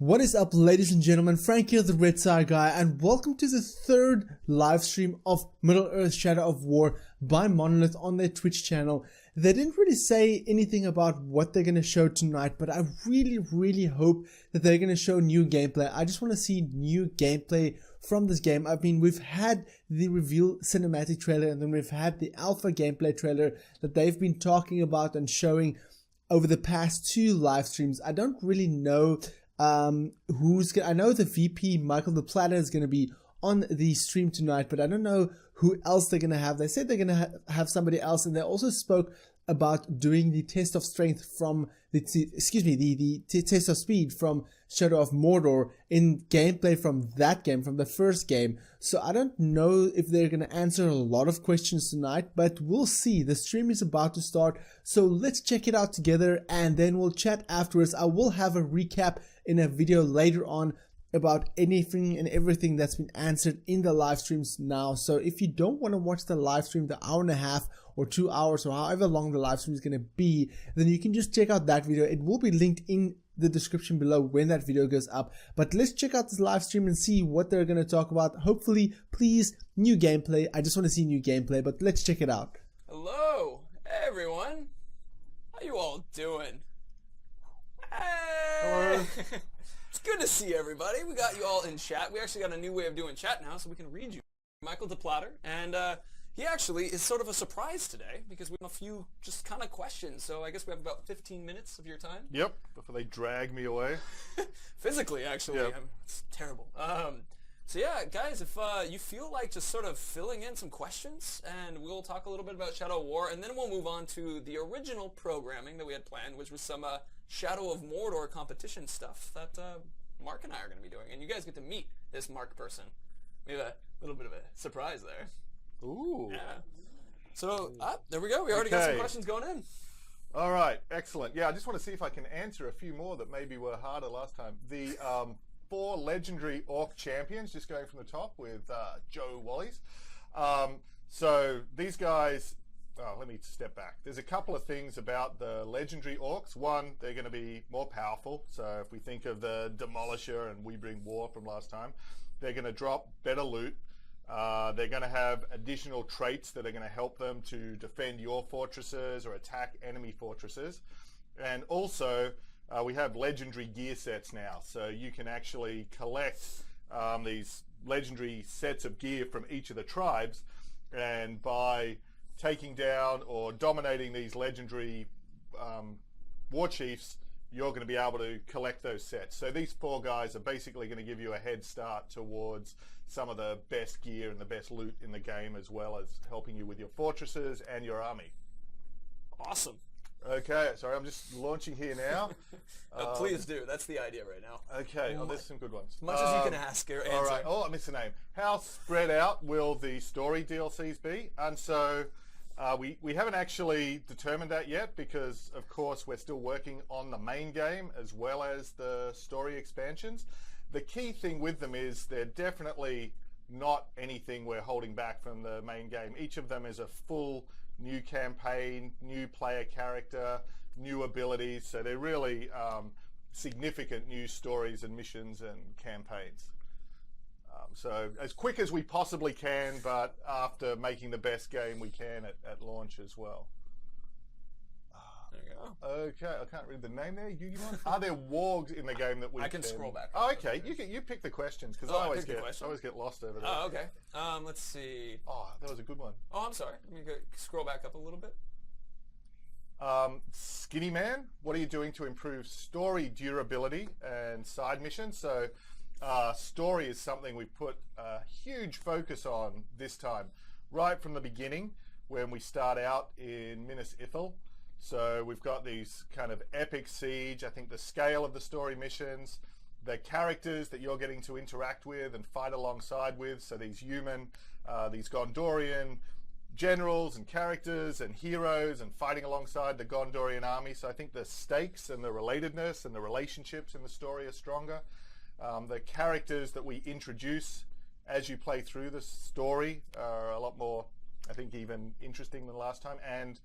What is up, ladies and gentlemen? Frank here, the Red Side Guy, and welcome to the third live stream of Middle-earth Shadow of War by Monolith on their Twitch channel. They didn't really say anything about what they're going to show tonight, but I really hope that they're going to show new gameplay. I just want to see new gameplay from this game. I mean, we've had the reveal cinematic trailer, and then we've had the alpha gameplay trailer that they've been talking about and showing over the past two live streams. I don't really know I know the VP Michael the Platter is going to be on the stream tonight, but I don't know who else they're going to have. They said they're going to have somebody else, and they also spoke about doing the test of strength from the test of speed from Shadow of Mordor in gameplay from that game, from the first game. So I don't know if they're going to answer a lot of questions tonight, but we'll see. The stream is about to start, so let's check it out together and then we'll chat afterwards. I will have a recap in a video later on about anything and everything that's been answered in the live streams now. So if you don't want to watch the live stream, the hour and a half or 2 hours or however long the live stream is going to be, then you can just check out that video. It will be linked in the description below when that video goes up. But let's check out this live stream and see what they're going to talk about. Hopefully, please, new gameplay. I just want to see new gameplay, but let's check it out. Hello, everyone. How you all doing? Hey. It's good to see everybody. We got you all in chat. We actually got a new way of doing chat now, so we can read you. Michael the Platter, and he actually is sort of a surprise today because we have a few just kind of questions. So I guess we have about 15 minutes of your time. Yep, before they drag me away. Physically, actually. Yep. It's terrible. So yeah, guys, if you feel like just sort of filling in some questions, and we'll talk a little bit about Shadow of War, and then we'll move on to the original programming that we had planned, which was some Shadow of Mordor competition stuff that Mark and I are going to be doing. And you guys get to meet this Mark person. We have a little bit of a surprise there. Ooh. Yeah. So, there we go. We already got some questions going in. All right, excellent. Yeah, I just want to see if I can answer a few more that maybe were harder last time. The 4 legendary Orc champions, just going from the top with Joe Wallies. So these guys, let me step back. There's a couple of things about the legendary Orcs. One, they're going to be more powerful. So if we think of the Demolisher and We Bring War from last time, they're going to drop better loot. They're going to have additional traits that are going to help them to defend your fortresses or attack enemy fortresses. And also, we have legendary gear sets now. So you can actually collect these legendary sets of gear from each of the tribes, and by taking down or dominating these legendary war chiefs, you're going to be able to collect those sets. So these 4 guys are basically going to give you a head start towards some of the best gear and the best loot in the game, as well as helping you with your fortresses and your army. Awesome. Okay, sorry, I'm just launching here now. Please do. That's the idea right now. Okay, there's some good ones. As much as you can ask or answer. All right, I missed the name. How spread out will the story DLCs be? And so we haven't actually determined that yet because, of course, we're still working on the main game as well as the story expansions. The key thing with them is they're definitely not anything we're holding back from the main game. Each of them is a full new campaign, new player character, new abilities. So they're really significant new stories and missions and campaigns. So as quick as we possibly can, but after making the best game we can at launch as well. There you go. Okay, I can't read the name there. Are there wargs in the game that we I can scroll back. Oh, okay. You pick the questions because I always get lost over there. Oh, okay. Let's see. Oh, that was a good one. Oh, I'm sorry. Let me scroll back up a little bit. Skinny Man, what are you doing to improve story durability and side missions? So story is something we put a huge focus on this time, right from the beginning when we start out in Minas Ithil. So we've got these kind of epic siege. I think the scale of the story missions, the characters that you're getting to interact with and fight alongside with, so these human, these Gondorian generals and characters and heroes and fighting alongside the Gondorian army. So I think the stakes and the relatedness and the relationships in the story are stronger. The characters that we introduce as you play through the story are a lot more, I think, even interesting than last time. And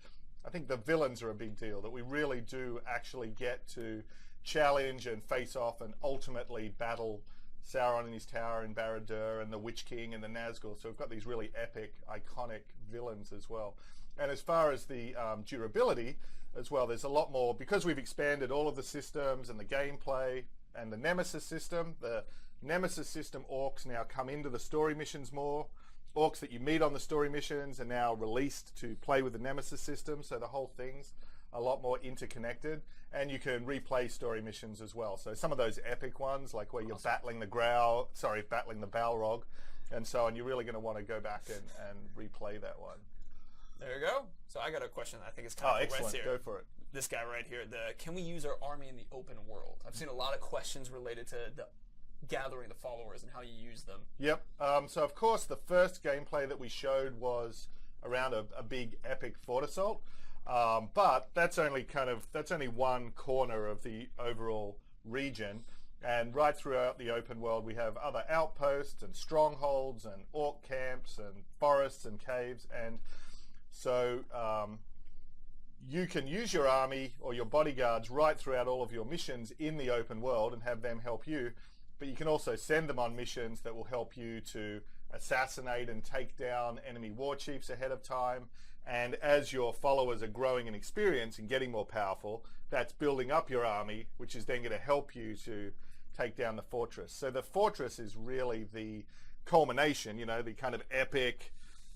I think the villains are a big deal, that we really do actually get to challenge and face off and ultimately battle Sauron in his tower in Barad-dûr and the Witch King and the Nazgûl. So we've got these really epic, iconic villains as well. And as far as the durability as well, there's a lot more, because we've expanded all of the systems and the gameplay and the Nemesis system. The Nemesis system orcs now come into the story missions more. Orcs that you meet on the story missions are now released to play with the Nemesis system, so the whole thing's a lot more interconnected, and you can replay story missions as well. So some of those epic ones, like where you're battling the Balrog and so on, you're really going to want to go back and replay that one. There you go. So I got a question I think is kind of excellent. here. Go for it. This guy right here, can we use our army in the open world? I've seen a lot of questions related to the gathering the followers and how you use them. Yep. So of course the first gameplay that we showed was around a big epic fort assault. But that's only one corner of the overall region, and right throughout the open world we have other outposts and strongholds and orc camps and forests and caves, and so you can use your army or your bodyguards right throughout all of your missions in the open world and have them help you, but you can also send them on missions that will help you to assassinate and take down enemy war chiefs ahead of time. And as your followers are growing in experience and getting more powerful, that's building up your army, which is then going to help you to take down the fortress. So the fortress is really the culmination, the kind of epic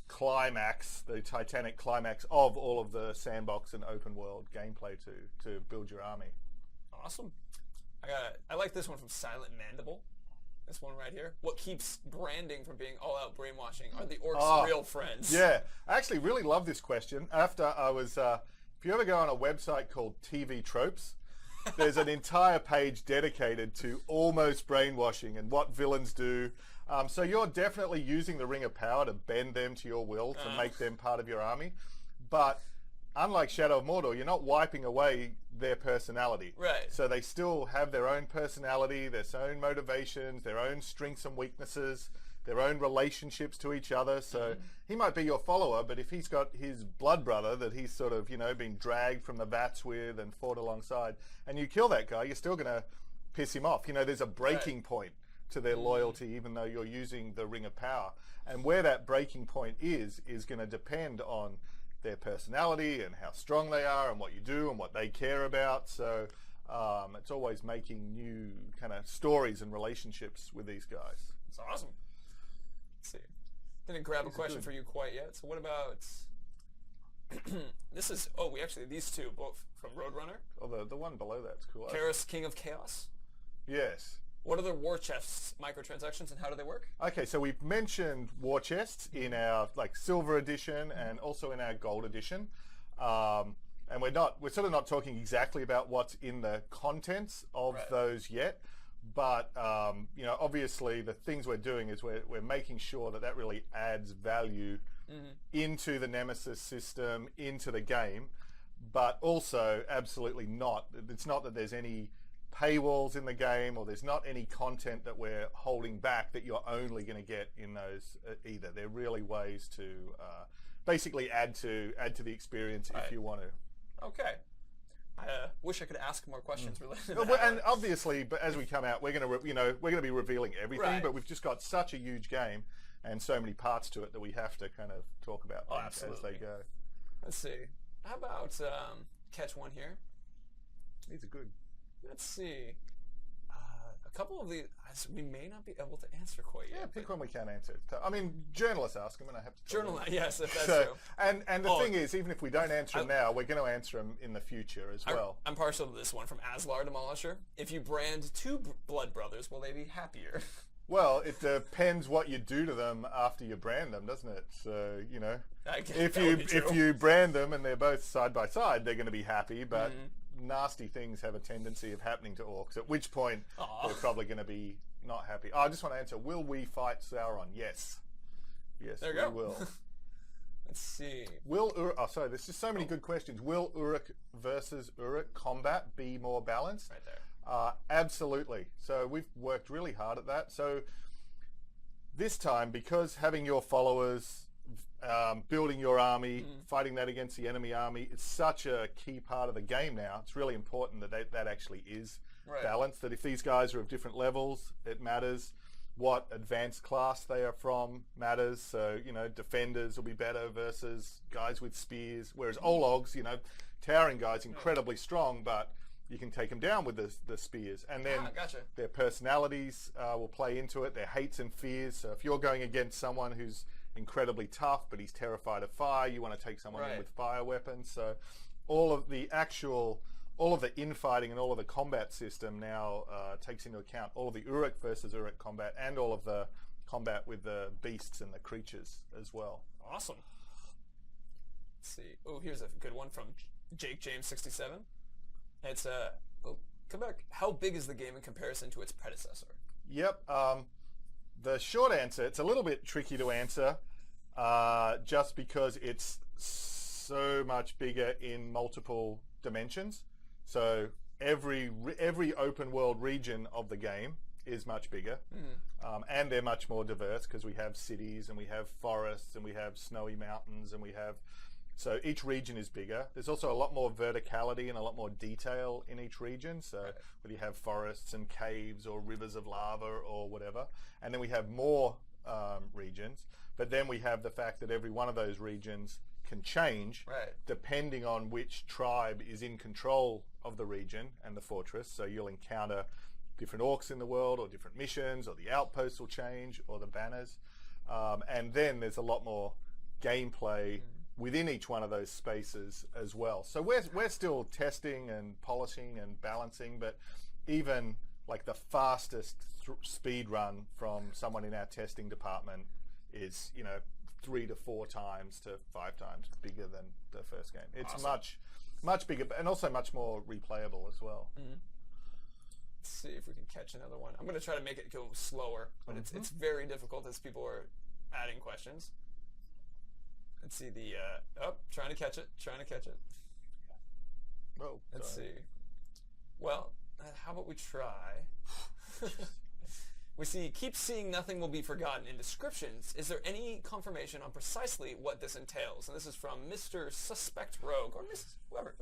climax, the titanic climax of all of the sandbox and open world gameplay to build your army. Awesome. I like this one from Silent Mandible. This one right here. What keeps branding from being all-out brainwashing? Are the orcs real friends? Yeah. I actually really love this question. After I was... if you ever go on a website called TV Tropes, there's an entire page dedicated to almost brainwashing and what villains do. So you're definitely using the Ring of Power to bend them to your will, to make them part of your army. But unlike Shadow of Mordor, you're not wiping away their personality. Right. So they still have their own personality, their own motivations, their own strengths and weaknesses, their own relationships to each other. So he might be your follower, but if he's got his blood brother that he's sort of, been dragged from the vats with and fought alongside, and you kill that guy, you're still going to piss him off. There's a breaking point to their loyalty, even though you're using the Ring of Power. And where that breaking point is going to depend on their personality and how strong they are and what you do and what they care about. So it's always making new kind of stories and relationships with these guys. It's awesome. Let's see. Didn't grab a question for you quite yet. So what about this is these two both from Roadrunner. Oh, the one below that's cool. Karis, King of Chaos. Yes. What are the war chests microtransactions and how do they work? Okay, so we've mentioned war chests in our silver edition and also in our gold edition, and we're sort of not talking exactly about what's in the contents of those yet. But obviously the things we're doing is we're making sure that really adds value into the Nemesis system, into the game, but also absolutely not. It's not that there's any paywalls in the game, or there's not any content that we're holding back that you're only going to get in those either. They're really ways to basically add to the experience if you want to. Okay. I wish I could ask more questions related to that. And obviously, but as we come out, we're going to be revealing everything. But we've just got such a huge game and so many parts to it that we have to kind of talk about things as they go. Let's see. How about catch one here? These are good. Let's see. A couple of these we may not be able to answer quite yet. Yeah, pick one we can answer. I mean, journalists ask them, and I have to. Yes, if that's true. And the thing is, even if we don't answer them now, we're going to answer them in the future as well. I'm partial to this one from Aslar Demolisher. If you brand two blood brothers, will they be happier? Well, it depends what you do to them after you brand them, doesn't it? So if you brand them and they're both side by side, they're going to be happy, but. Nasty things have a tendency of happening to orcs, at which point they're probably going to be not happy. I just want to answer, will we fight Sauron? Yes. Yes, we will. Let's see. There's just so many good questions. Will Uruk versus Uruk combat be more balanced? Right there. Absolutely. So we've worked really hard at that. So this time, because having your followers building your army, fighting that against the enemy army. It's such a key part of the game now. It's really important that that actually is balanced, that if these guys are of different levels, it matters. What advanced class they are from matters. So, you know, defenders will be better versus guys with spears, whereas Ologs, you know, towering guys, incredibly strong, but you can take them down with the spears. And then their personalities will play into it, their hates and fears. So if you're going against someone who's incredibly tough, but he's terrified of fire, you want to take someone in with fire weapons. So all of the infighting and all of the combat system now takes into account all of the Uruk versus Uruk combat and all of the combat with the beasts and the creatures as well. Awesome. Let's see. Oh, here's a good one from Jake James 67. It's come back. How big is the game in comparison to its predecessor? Yep. The short answer, it's a little bit tricky to answer, just because it's so much bigger in multiple dimensions. So every open world region of the game is much bigger, and they're much more diverse because we have cities and we have forests and we have snowy mountains and we have. So each region is bigger. There's also a lot more verticality and a lot more detail in each region. So whether you have forests and caves or rivers of lava or whatever. And then we have more regions. But then we have the fact that every one of those regions can change depending on which tribe is in control of the region and the fortress. So you'll encounter different orcs in the world or different missions, or the outposts will change, or the banners. And then there's a lot more gameplay within each one of those spaces as well. So we're still testing and polishing and balancing, but even like the fastest speed run from someone in our testing department is, you know, 3 to 4 times to 5 times bigger than the first game. It's much bigger, and also much more replayable as well. Let's see if we can catch another one. I'm going to try to make it go slower, but it's very difficult as people are adding questions. Let's see the trying to catch it. Oh, let's see. Well, how about we try? We see, keep seeing nothing will be forgotten in descriptions. Is there any confirmation on precisely what this entails? And this is from Mr. Suspect Rogue, or Mrs. whoever.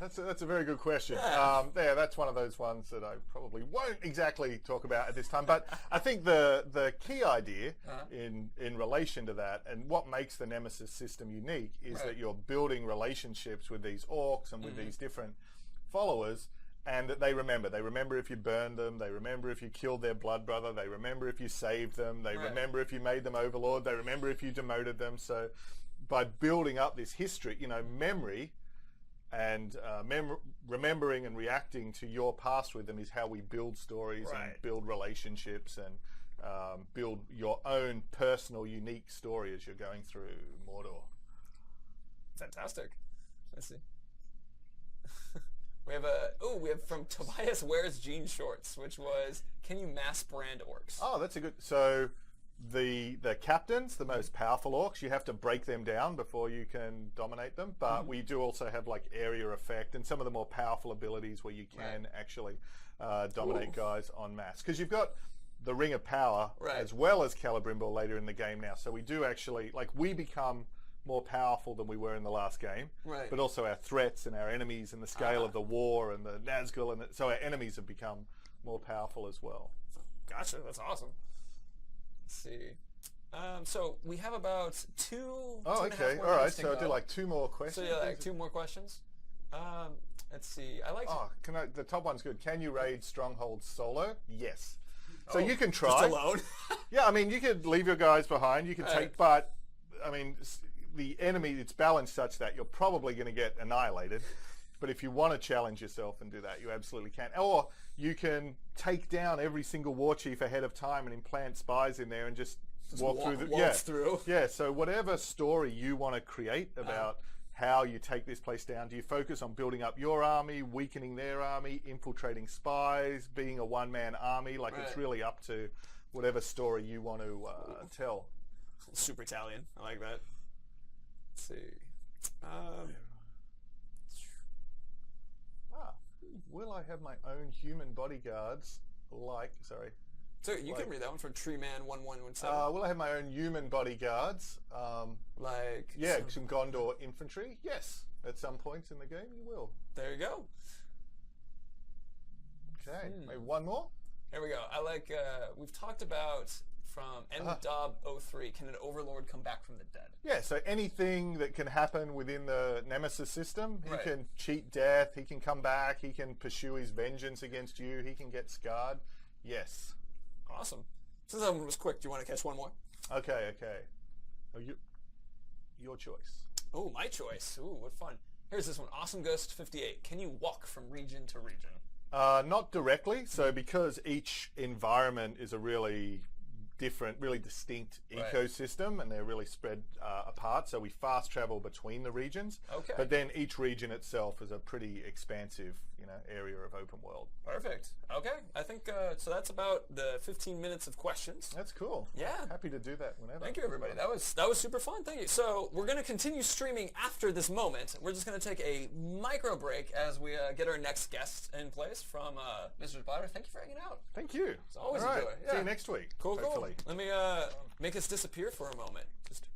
That's a very good question. Yeah, that's one of those ones that I probably won't exactly talk about at this time. But I think the key idea in relation to that, and what makes the Nemesis system unique, is that you're building relationships with these orcs and with these different followers. And that they remember if you burned them, they remember if you killed their blood brother, they remember if you saved them, they remember if you made them overlord, they remember if you demoted them. So by building up this history, you know, memory and remembering and reacting to your past with them is how we build stories and build relationships and build your own personal, unique story as you're going through Mordor. Fantastic. Let's see. We have from Tobias Wears Jean Shorts, which was, can you mass brand orcs? Oh, that's a good. So the captains, the most powerful orcs, you have to break them down before you can dominate them. But we do also have like area effect and some of the more powerful abilities where you can actually dominate guys en masse. Because you've got the Ring of Power as well as Celebrimbor later in the game now. So we do actually, like, we become more powerful than we were in the last game, but also our threats and our enemies and the scale of the war and the Nazgul, and so our enemies have become more powerful as well. Gotcha, that's awesome. Let's see. So we have about two. Oh, okay, all right. So I'll do like 2 more questions. So yeah, like 2 more questions. Let's see. The top one's good. Can you raid strongholds solo? Yes. So you can try. Just alone? Yeah, I mean, you could leave your guys behind. You can take, but I mean, the enemy, it's balanced such that you're probably going to get annihilated. But if you want to challenge yourself and do that, you absolutely can. Or you can take down every single war chief ahead of time and implant spies in there and just walk through. Yeah, so whatever story you want to create about how you take this place down, do you focus on building up your army, weakening their army, infiltrating spies, being a one-man army? Like, it's really up to whatever story you want to tell. Super Italian. I like that. Let's see. Will I have my own human bodyguards So you can read that one for Treeman1117. Will I have my own human bodyguards? Some Gondor infantry. Yes, at some points in the game you will. There you go. Okay, maybe one more. Here we go. I like. We've talked about from MDob03. Can an overlord come back from the dead? Yeah. So anything that can happen within the Nemesis system, he can cheat death. He can come back. He can pursue his vengeance against you. He can get scarred. Yes. Awesome. Since that one was quick, do you want to catch one more? Okay. Oh, your choice. Oh, my choice. Ooh, what fun. Here's this one. Awesome Ghost 58. Can you walk from region to region? Not directly. So because each environment is a really different, really distinct ecosystem, and they're really spread apart. So we fast travel between the regions. Okay. But then each region itself is a pretty expansive, area of open world. Perfect. Okay. I think so. That's about the 15 minutes of questions. That's cool. Yeah. Happy to do that whenever. Thank you, everybody. That was super fun. Thank you. So we're going to continue streaming after this moment. We're just going to take a micro break as we get our next guest in place from Mr. Platter. Thank you for hanging out. Thank you. It's always All a right. joy. Yeah. See you next week. Cool. Hopefully. Let me make us disappear for a moment. Just.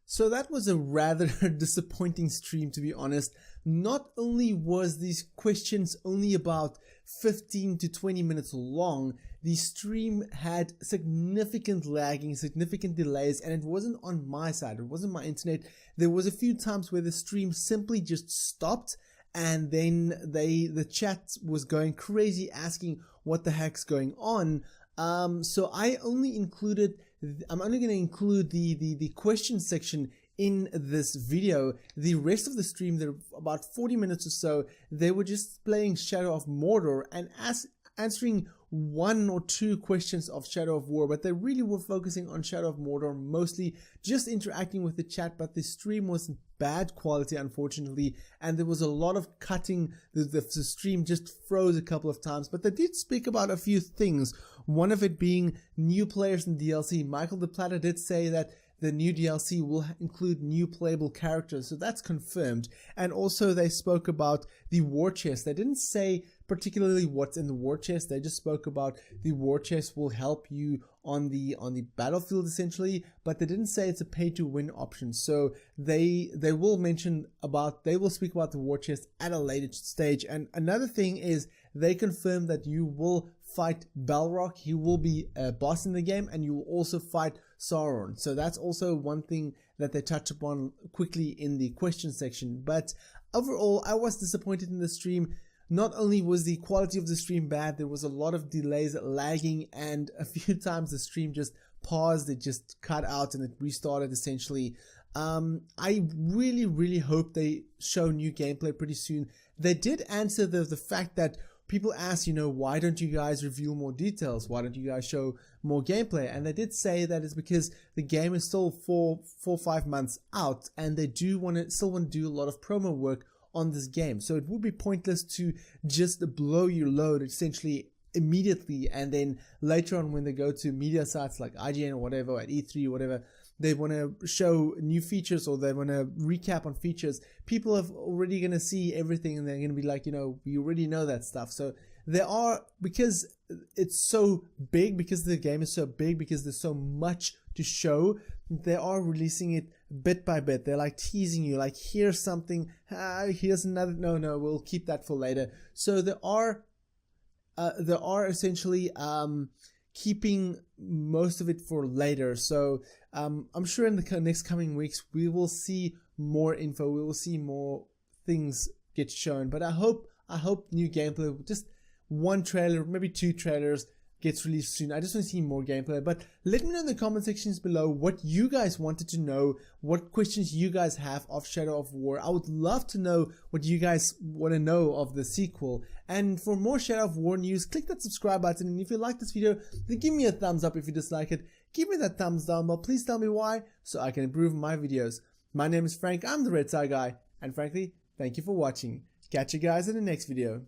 So that was a rather disappointing stream, to be honest. Not only was these questions only about 15 to 20 minutes long, the stream had significant lagging, significant delays, and it wasn't on my side. It wasn't my internet. There was a few times where the stream simply just stopped, and then the chat was going crazy asking what the heck's going on. So I'm only going to include the question section in this video. The rest of the stream, there about 40 minutes or so, they were just playing Shadow of Mordor and answering one or two questions of Shadow of War, but they really were focusing on Shadow of Mordor, mostly just interacting with the chat. But the stream was bad quality, unfortunately, and there was a lot of cutting. The stream just froze a couple of times, but they did speak about a few things, one of it being new players in DLC. Michael the Platter did say that the new DLC will include new playable characters, so that's confirmed. And also they spoke about the war chest. They didn't say particularly what's in the war chest. They just spoke about the war chest will help you on the battlefield essentially, but they didn't say it's a pay to win option. So they will speak about the war chest at a later stage. And another thing is they confirmed that you will fight Balrog. He will be a boss in the game, and you will also fight Sauron. So that's also one thing that they touch upon quickly in the question section. But overall, I was disappointed in the stream. Not only was the quality of the stream bad, there was a lot of delays, lagging, and a few times the stream just paused, it just cut out and it restarted essentially. I really hope they show new gameplay pretty soon. They did answer the fact that people asked, why don't you guys reveal more details? Why don't you guys show more gameplay? And they did say that it's because the game is still 4 or 5 months out, and they still want to do a lot of promo work on this game. So it would be pointless to just blow your load essentially immediately, and then later on when they go to media sites like IGN or whatever, at E3 or whatever, they want to show new features or they want to recap on features, people are already going to see everything and they're going to be like, we already know that stuff. So because it's so big, because the game is so big, because there's so much to show, they are releasing it bit by bit. They're like teasing you, like, here's something, here's another, no, we'll keep that for later. So there are essentially keeping most of it for later. So I'm sure in the next coming weeks we will see more info, we will see more things get shown. But I hope new gameplay, just one trailer, maybe 2 trailers, gets released soon. I just want to see more gameplay. But let me know in the comment sections below what you guys wanted to know, what questions you guys have of Shadow of War. I would love to know what you guys want to know of the sequel. And for more Shadow of War news, click that subscribe button. And if you like this video, then give me a thumbs up. If you dislike it, give me that thumbs down. But please tell me why, so I can improve my videos. My name is Frank. I'm the Red Side Guy. And frankly, thank you for watching. Catch you guys in the next video.